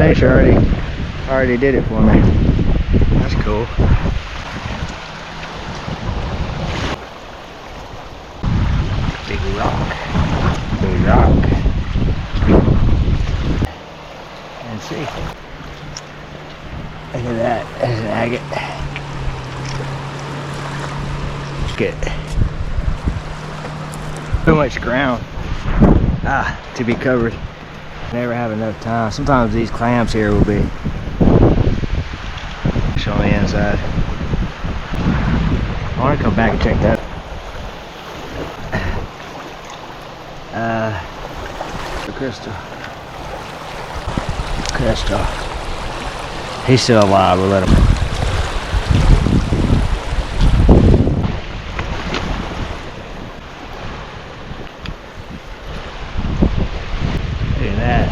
nature already did it for me. That's cool. Big rock. Big rock. And see. Look at that. There's an agate. Look at so much ground to be covered. Never have enough time. Sometimes these clams here will be on the inside. I want to come back and check that. The crystal. He's still alive. We'll let him. Look at that.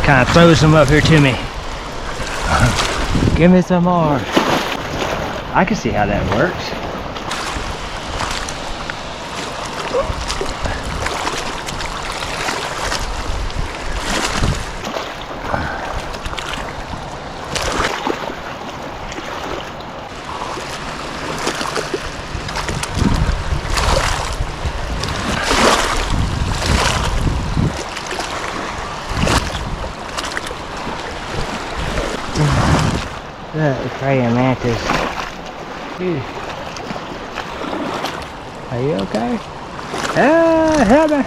Kind of throws them up here to me. Give me some more. I can see how that works. Look, the praying mantis. Dude. Are you okay? Help me!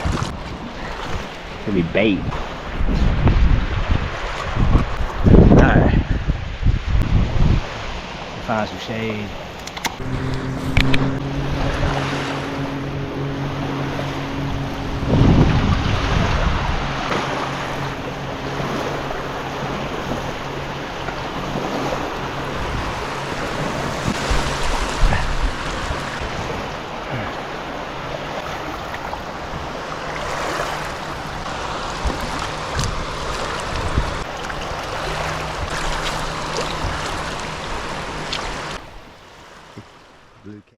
Could be bait. Alright. Find some shade.